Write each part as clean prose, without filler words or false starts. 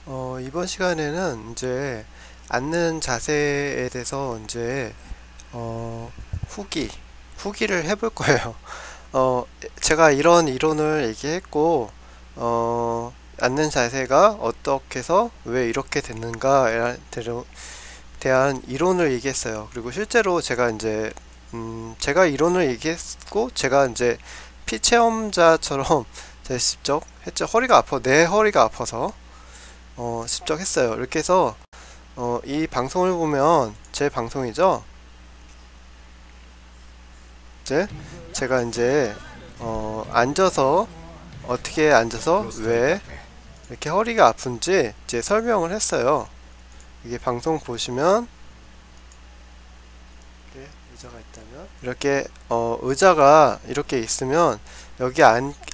이번 시간에는 이제 앉는 자세에 대해서 이제 어, 후기, 후기를 해볼 거예요. 어, 제가 이런 이론을 얘기했고, 앉는 자세가 어떻게 해서 왜 이렇게 됐는가에 대한 이론을 얘기했어요. 그리고 실제로 제가 이제, 제가 이론을 얘기했고, 제가 이제 피체험자처럼 제가 직접 했죠. 허리가 아파, 내 허리가 아파서. 직접 했어요. 이렇게 해서 이 방송을 보면 제 방송이죠. 이제 제가 이제 앉아서 어떻게 앉아서 왜 이렇게 허리가 아픈지 이제 설명을 했어요. 이게 방송 보시면 이렇게 의자가 있다면 이렇게 의자가 이렇게 있으면 여기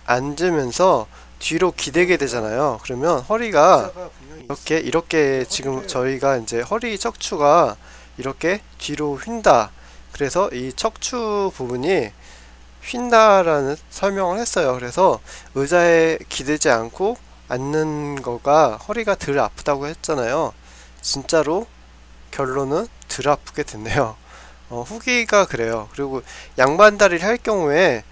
앉으면서 뒤로 기대게 되잖아요. 그러면 허리가 이렇게 지금 저희가 이제 허리 척추가 이렇게 뒤로 휜다. 그래서 이 척추 부분이 휜다라는 설명을 했어요. 그래서 의자에 기대지 않고 앉는 거가 허리가 덜 아프다고 했잖아요. 진짜로 결론은 덜 아프게 됐네요. 후기가 그래요. 그리고 양반다리를 할 경우에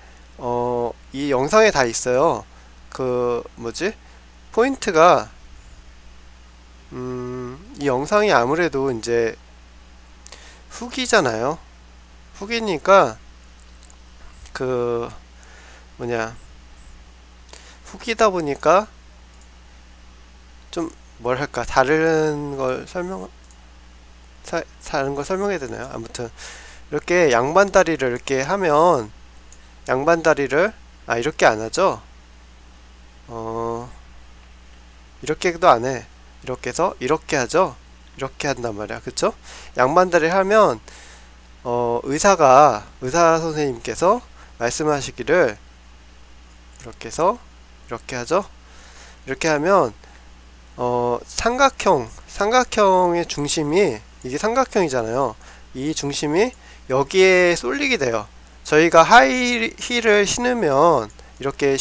이 영상에 다 있어요. 그 뭐지? 포인트가 이 영상이 아무래도 이제 후기잖아요. 후기니까 그 뭐냐 후기다 보니까 좀 뭐랄까 다른 걸 설명해야 되나요? 아무튼 이렇게 양반다리를 이렇게 하면 양반다리를 이렇게 안 하죠. 이렇게도 안 해. 이렇게 해서 이렇게 하죠. 이렇게 한단 말이야. 그쵸? 양반다리를 하면 의사 선생님께서 말씀하시기를 이렇게 해서 이렇게 하죠. 이렇게 하면 삼각형의 중심이 이게 삼각형이잖아요. 이 중심이 여기에 쏠리게 돼요. 저희가 하이힐을 신으면 이렇게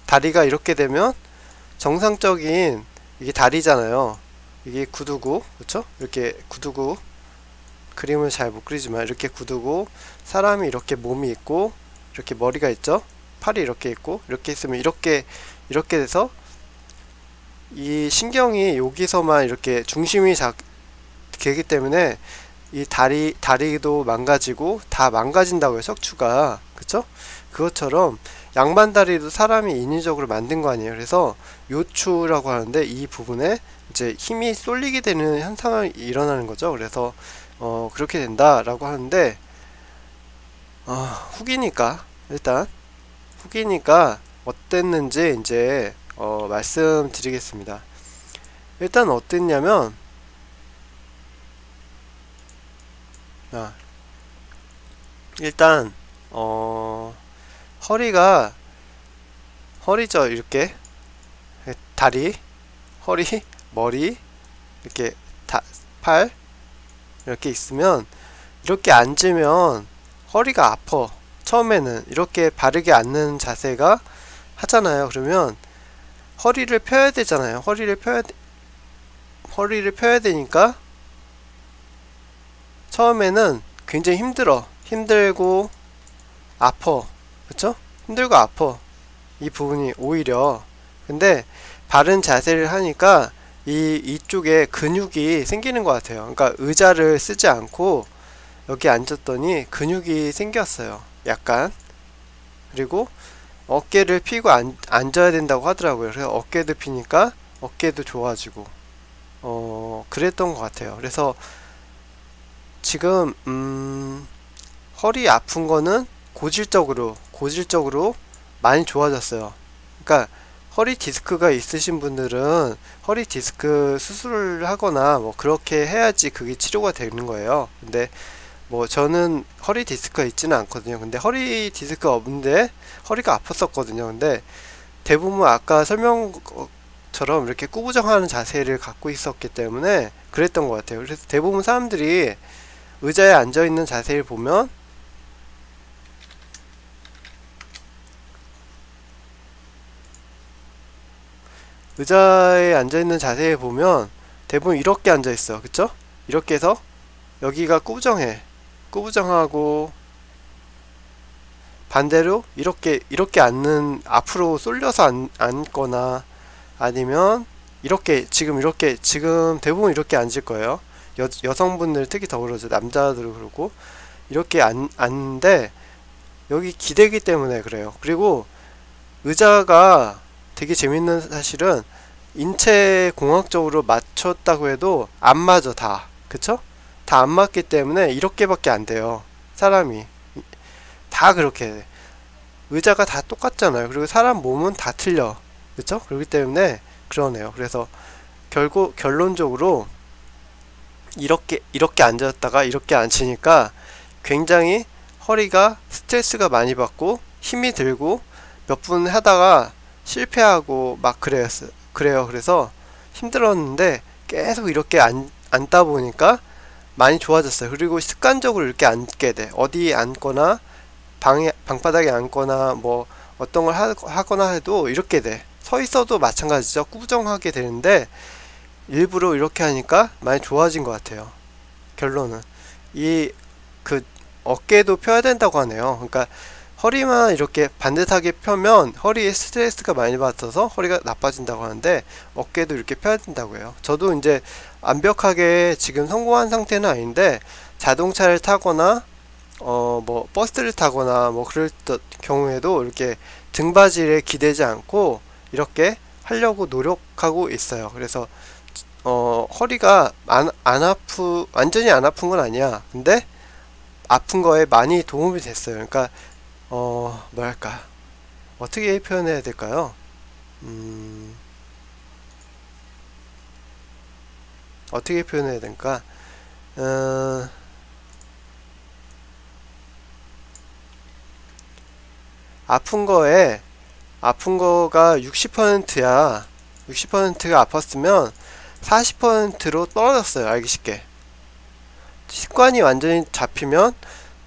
다리가 이렇게 되면 정상적인 이게 다리잖아요. 이게 구두고, 그쵸? 이렇게 구두고, 그림을 잘 못 그리지만 이렇게 구두고, 사람이 이렇게 몸이 있고, 이렇게 머리가 있죠? 팔이 이렇게 있고, 이렇게 있으면 이렇게 돼서 이 신경이 여기서만 이렇게 중심이 되기 때문에 이 다리도 망가지고 다 망가진다고요, 척추가. 그쵸? 그것처럼 양반다리도 사람이 인위적으로 만든 거 아니에요. 그래서 요추라고 하는데 이 부분에 이제 힘이 쏠리게 되는 현상이 일어나는 거죠. 그래서 그렇게 된다라고 하는데 후기니까 일단 후기니까 어땠는지 이제 말씀드리겠습니다. 일단 어땠냐면 일단 허리죠. 이렇게 다리, 허리, 머리 이렇게 팔 이렇게 있으면 이렇게 앉으면 허리가 아파. 처음에는 이렇게 바르게 앉는 자세가 하잖아요. 그러면 허리를 펴야 되잖아요. 허리를 펴야 되니까 처음에는 굉장히 힘들고 아파. 그쵸? 힘들고 아파. 이 부분이 오히려. 근데 바른 자세를 하니까 이쪽에 근육이 생기는 것 같아요. 그러니까 의자를 쓰지 않고 여기 앉았더니 근육이 생겼어요. 약간. 그리고 어깨를 펴고 앉아야 된다고 하더라고요. 그래서 어깨도 피니까 어깨도 좋아지고 그랬던 것 같아요. 그래서 지금 허리 아픈 거는 고질적으로 많이 좋아졌어요. 그러니까 허리 디스크가 있으신 분들은 허리 디스크 수술을 하거나 뭐 그렇게 해야지 그게 치료가 되는 거예요. 근데 뭐 저는 허리 디스크가 있지는 않거든요. 근데 허리 디스크가 없는데 허리가 아팠었거든요. 근데 대부분 아까 설명처럼 이렇게 꾸부정하는 자세를 갖고 있었기 때문에 그랬던 것 같아요. 그래서 대부분 사람들이 의자에 앉아있는 자세를 보면 의자에 앉아있는 자세에 보면 대부분 이렇게 앉아있어. 그쵸? 이렇게 해서 여기가 꾸부정해. 꾸부정하고 반대로 이렇게 앉는, 앞으로 쏠려서 앉거나 아니면 이렇게 지금 대부분 이렇게 앉을 거예요. 여성분들 특히 더 그러죠. 남자들도 그렇고 이렇게 앉는데 여기 기대기 때문에 그래요. 그리고 의자가 되게 재밌는 사실은 인체 공학적으로 맞췄다고 해도 안 맞아. 다. 그쵸? 다 안 맞기 때문에 이렇게밖에 안 돼요. 사람이 다 그렇게 돼. 의자가 다 똑같잖아요. 그리고 사람 몸은 다 틀려. 그쵸? 그렇기 때문에 그러네요. 그래서 결론적으로 이렇게 앉았다가 이렇게 앉으니까 굉장히 허리가 스트레스가 많이 받고 힘이 들고 몇 분 하다가 실패하고 막 그래요. 그래서 힘들었는데 계속 이렇게 앉다 보니까 많이 좋아졌어요. 그리고 습관적으로 이렇게 앉게 돼. 어디 앉거나 방바닥에 앉거나 뭐 어떤 걸 하거나 해도 이렇게 돼. 서 있어도 마찬가지죠. 꾸부정하게 되는데 일부러 이렇게 하니까 많이 좋아진 것 같아요. 결론은 그 어깨도 펴야 된다고 하네요. 그러니까 허리만 이렇게 반듯하게 펴면 허리에 스트레스가 많이 받아서 허리가 나빠진다고 하는데 어깨도 이렇게 펴야 된다고 해요. 저도 이제 완벽하게 지금 성공한 상태는 아닌데 자동차를 타거나 뭐 버스를 타거나 뭐 그럴 경우에도 이렇게 등받이에 기대지 않고 이렇게 하려고 노력하고 있어요. 그래서 허리가 완전히 안 아픈 건 아니야. 근데 아픈 거에 많이 도움이 됐어요. 그러니까 뭐랄까, 어떻게 표현해야 될까요? 어떻게 표현해야 될까? 아픈 거가 60%야. 60%가 아팠으면 40%로 떨어졌어요. 알기 쉽게. 습관이 완전히 잡히면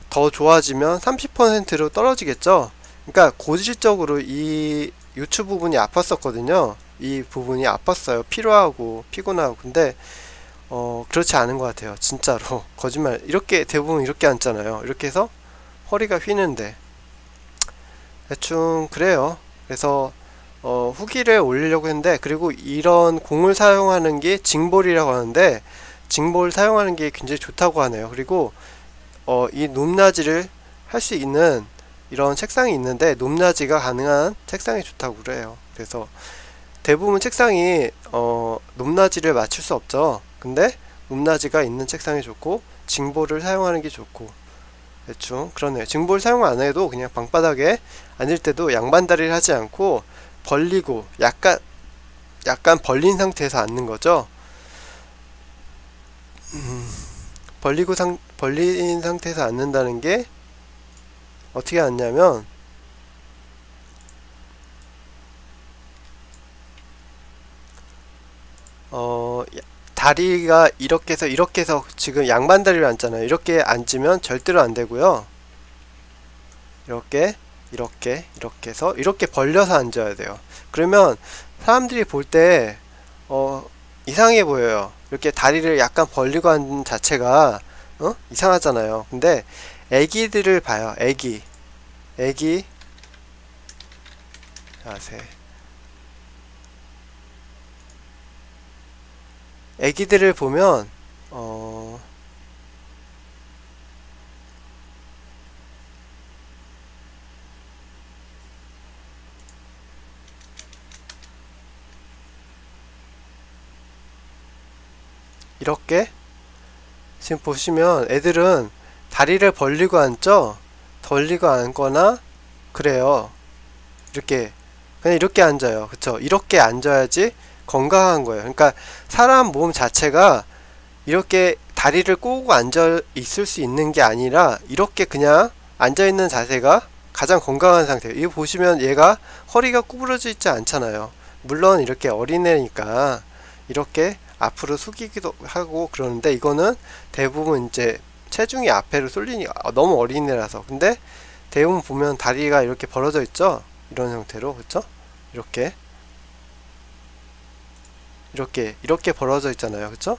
더 좋아지면 30%로 떨어지겠죠. 그러니까 고질적으로 이 요추 부분이 아팠었거든요. 이 부분이 아팠어요. 피로하고 피곤하고. 근데 그렇지 않은 것 같아요. 진짜로. 거짓말. 이렇게 대부분 이렇게 앉잖아요. 이렇게 해서 허리가 휘는데 대충 그래요. 그래서 후기를 올리려고 했는데, 그리고 이런 공을 사용하는 게 징볼이라고 하는데 징볼 사용하는 게 굉장히 좋다고 하네요. 그리고 이 높낮이를 할 수 있는 이런 책상이 있는데 높낮이가 가능한 책상이 좋다고 그래요. 그래서 대부분 책상이 높낮이를 맞출 수 없죠. 근데 높낮이가 있는 책상이 좋고 징볼을 사용하는 게 좋고 대충 그러네요. 징볼 사용 안 해도 그냥 방바닥에 앉을 때도 양반다리를 하지 않고 벌리고 약간 벌린 상태에서 앉는 거죠. 벌린 상태에서 앉는다는 게 어떻게 앉냐면 다리가 이렇게 해서 지금 양반다리를 앉잖아요. 이렇게 앉으면 절대로 안 되고요. 이렇게 해서 이렇게 벌려서 앉아야 돼요. 그러면 사람들이 볼 때 이상해 보여요. 이렇게 다리를 약간 벌리고 앉는 자체가 이상하잖아요. 근데 애기들을 봐요. 애기 자세. 애기들을 보면 이렇게 지금 보시면 애들은 다리를 벌리고 앉죠? 벌리고 앉거나 그래요. 이렇게 그냥 이렇게 앉아요. 그쵸? 이렇게 앉아야지 건강한 거예요. 그러니까 사람 몸 자체가 이렇게 다리를 꼬고 앉아 있을 수 있는 게 아니라 이렇게 그냥 앉아 있는 자세가 가장 건강한 상태예요. 이거 보시면 얘가 허리가 구부러져 있지 않잖아요. 물론 이렇게 어린애니까 이렇게 앞으로 숙이기도 하고 그러는데 이거는 대부분 이제 체중이 앞으로 쏠리니까 너무 어린애라서. 근데 대부분 보면 다리가 이렇게 벌어져 있죠. 이런 형태로. 그쵸? 이렇게 이렇게 벌어져 있잖아요. 그쵸?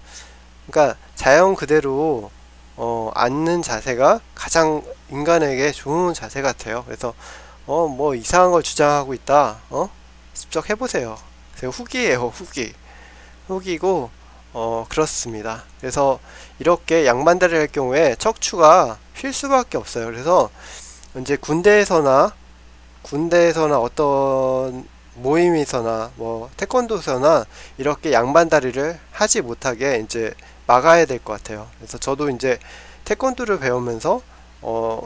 그러니까 자연 그대로 앉는 자세가 가장 인간에게 좋은 자세 같아요. 그래서 뭐 이상한 걸 주장하고 있다. 직접 해보세요. 제가 후기예요, 후기고 그렇습니다. 그래서 이렇게 양반다리를 할 경우에 척추가 휠 수밖에 없어요. 그래서 이제 군대에서나 어떤 모임에서나 뭐 태권도에서나 이렇게 양반다리를 하지 못하게 이제 막아야 될 것 같아요. 그래서 저도 이제 태권도를 배우면서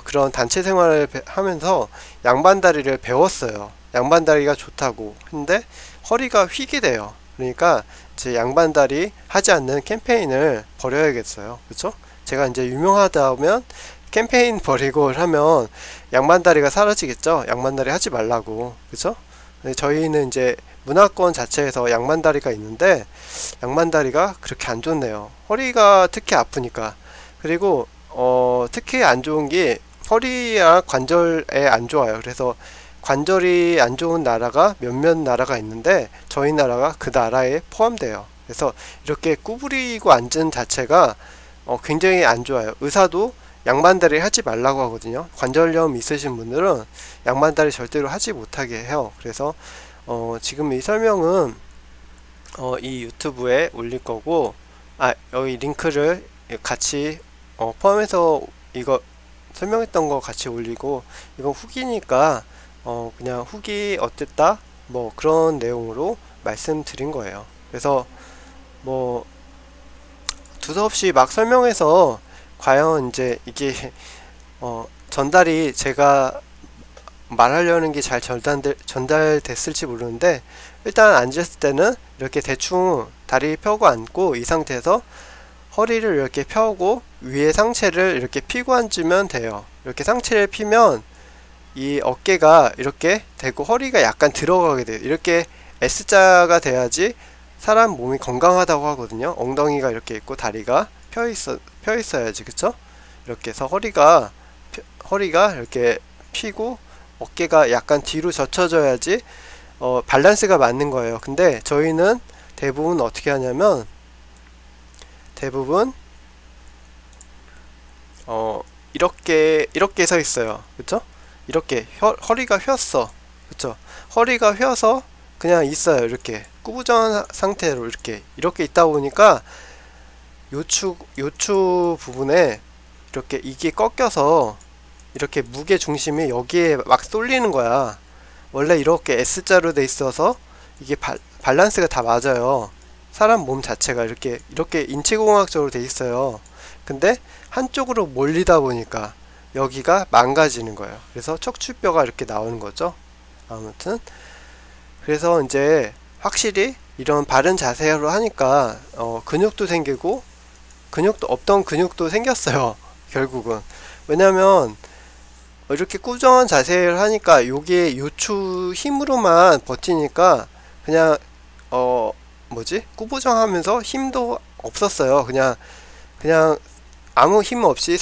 그런 단체 생활을 하면서 양반다리를 배웠어요. 양반다리가 좋다고. 근데 허리가 휘게 돼요. 그러니까 이제 양반다리 하지 않는 캠페인을 벌여야겠어요. 그쵸? 제가 이제 유명하다면 캠페인 벌이고 하면 양반다리가 사라지겠죠? 양반다리 하지 말라고. 그쵸? 저희는 이제 문화권 자체에서 양반다리가 있는데 양반다리가 그렇게 안 좋네요. 허리가 특히 아프니까. 그리고 특히 안 좋은 게 허리와 관절에 안 좋아요. 그래서 관절이 안 좋은 나라가 몇몇 나라가 있는데 저희 나라가 그 나라에 포함돼요. 그래서 이렇게 구부리고 앉은 자체가 굉장히 안 좋아요. 의사도 양반다리 하지 말라고 하거든요. 관절염 있으신 분들은 양반다리 절대로 하지 못하게 해요. 그래서 지금 이 설명은 이 유튜브에 올릴 거고, 여기 링크를 같이 포함해서 이거 설명했던 거 같이 올리고, 이건 후기니까 그냥 후기 어땠다 뭐 그런 내용으로 말씀드린 거예요. 그래서 뭐 두서없이 막 설명해서 과연 이제 이게 전달이 제가 말하려는 게 잘 전달됐을지 모르는데, 일단 앉았을 때는 이렇게 대충 다리 펴고 앉고, 이 상태에서 허리를 이렇게 펴고 위에 상체를 이렇게 피고 앉으면 돼요. 이렇게 상체를 피면 이 어깨가 이렇게 되고 허리가 약간 들어가게 돼요. 이렇게 S자가 돼야지 사람 몸이 건강하다고 하거든요. 엉덩이가 이렇게 있고 다리가 펴 있어야지. 그쵸? 이렇게 해서 허리가 이렇게 피고 어깨가 약간 뒤로 젖혀져야지 밸런스가 맞는 거예요. 근데 저희는 대부분 어떻게 하냐면 이렇게 서 있어요. 그쵸? 이렇게 허리가 휘었어. 그쵸? 허리가 휘어서 그냥 있어요. 이렇게 구부정한 상태로 이렇게 있다 보니까 요추 부분에 이렇게 이게 꺾여서 이렇게 무게 중심이 여기에 막 쏠리는 거야. 원래 이렇게 S자로 돼 있어서 이게 밸런스가 다 맞아요. 사람 몸 자체가 이렇게 인체공학적으로 돼 있어요. 근데 한쪽으로 몰리다 보니까 여기가 망가지는 거예요. 그래서 척추뼈가 이렇게 나오는 거죠. 아무튼 그래서 이제 확실히 이런 바른 자세로 하니까 근육도 생기고 없던 근육도 생겼어요. 결국은. 왜냐면 이렇게 꾸정한 자세를 하니까 요게 요추 힘으로만 버티니까 그냥 꾸부정하면서 힘도 없었어요. 그냥 아무 힘 없이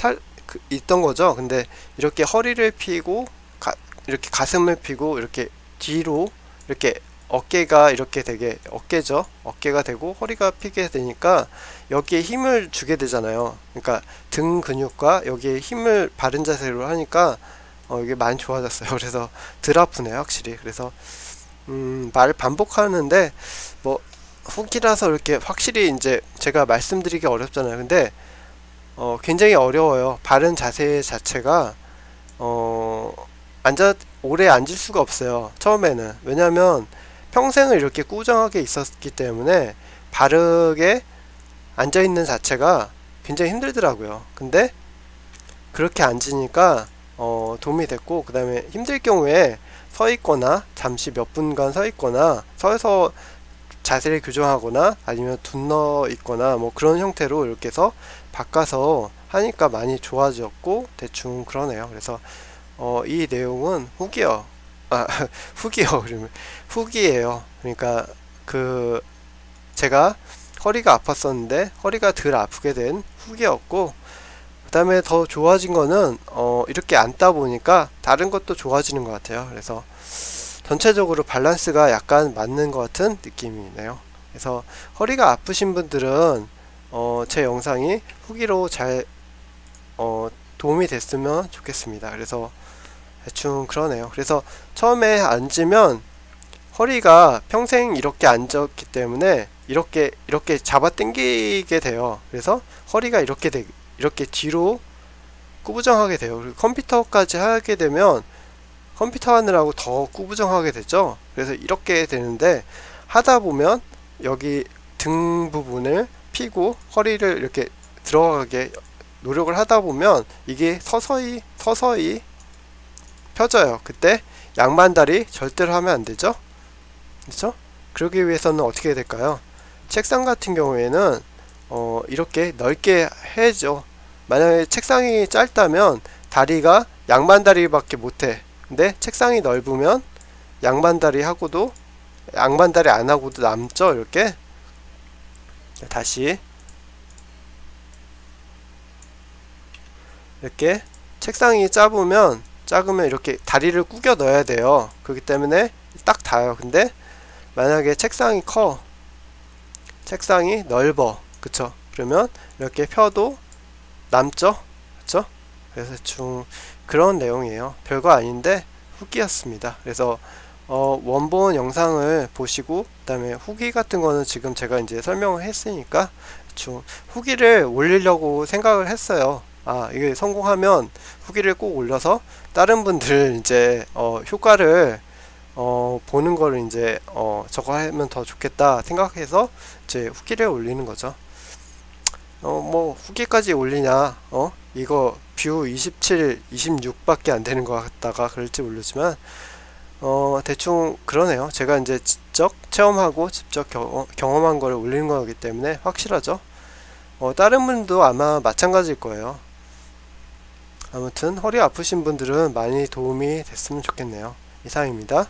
있던 거죠. 근데 이렇게 허리를 펴고 이렇게 가슴을 펴고 이렇게 뒤로 이렇게 어깨가 이렇게 되게 어깨가 되고 허리가 피게 되니까 여기에 힘을 주게 되잖아요. 그러니까 등 근육과 여기에 힘을 바른 자세로 하니까 이게 많이 좋아졌어요. 그래서 덜 아프네요, 확실히. 그래서 말을 반복하는데 뭐 후기라서 이렇게 확실히 이제 제가 말씀드리기 어렵잖아요. 근데 굉장히 어려워요. 바른 자세 자체가 오래 앉을 수가 없어요. 처음에는. 왜냐면 평생을 이렇게 꾸정하게 있었기 때문에 바르게 앉아있는 자체가 굉장히 힘들더라고요. 근데 그렇게 앉으니까 도움이 됐고, 그 다음에 힘들 경우에 서 있거나 잠시 몇 분간 서 있거나 서서 자세를 교정하거나 아니면 둔너 있거나 뭐 그런 형태로 이렇게 해서 바꿔서 하니까 많이 좋아졌고 대충 그러네요. 그래서 이 내용은 후기요. 후기예요. 그러니까 제가 허리가 아팠었는데 허리가 덜 아프게 된 후기였고, 그 다음에 더 좋아진 거는 이렇게 앉다 보니까 다른 것도 좋아지는 것 같아요. 그래서 전체적으로 밸런스가 약간 맞는 것 같은 느낌이네요. 그래서 허리가 아프신 분들은 제 영상이 후기로 잘 도움이 됐으면 좋겠습니다. 그래서 대충 그러네요. 그래서 처음에 앉으면 허리가 평생 이렇게 앉았기 때문에 이렇게 잡아 당기게 돼요. 그래서 허리가 이렇게 뒤로 구부정하게 돼요. 그리고 컴퓨터까지 하게 되면 컴퓨터 하느라고 더 구부정하게 되죠. 그래서 이렇게 되는데, 하다 보면 여기 등 부분을 펴고 허리를 이렇게 들어가게 노력을 하다 보면 이게 서서히 펴져요. 그때 양반다리 절대로 하면 안 되죠. 그렇죠? 그러기 위해서는 어떻게 해야 될까요? 책상 같은 경우에는 이렇게 넓게 해야죠. 만약에 책상이 짧다면 다리가 양반다리밖에 못해. 근데 책상이 넓으면 양반다리 안 하고도 남죠. 이렇게 다시 이렇게 책상이 작으면 이렇게 다리를 구겨 넣어야 돼요. 그렇기 때문에 딱 닿아요. 근데 만약에 책상이 넓어, 그쵸? 그러면 이렇게 펴도 남죠, 그쵸? 그래서 대충 그런 내용이에요. 별거 아닌데 후기였습니다. 그래서 원본 영상을 보시고, 그 다음에 후기 같은 거는 지금 제가 이제 설명을 했으니까 대충 후기를 올리려고 생각을 했어요. 이게 성공하면 후기를 꼭 올려서 다른 분들 이제 효과를 보는 거를 이제 저거 하면 더 좋겠다 생각해서 이제 후기를 올리는 거죠. 뭐 후기까지 올리냐, 이거 뷰 27, 26밖에 안 되는 것 같다가 그럴지 모르지만 대충 그러네요. 제가 이제 직접 체험하고 직접 경험한 거를 올리는 거기 때문에 확실하죠. 다른 분도 아마 마찬가지일 거예요. 아무튼 허리 아프신 분들은 많이 도움이 됐으면 좋겠네요. 이상입니다.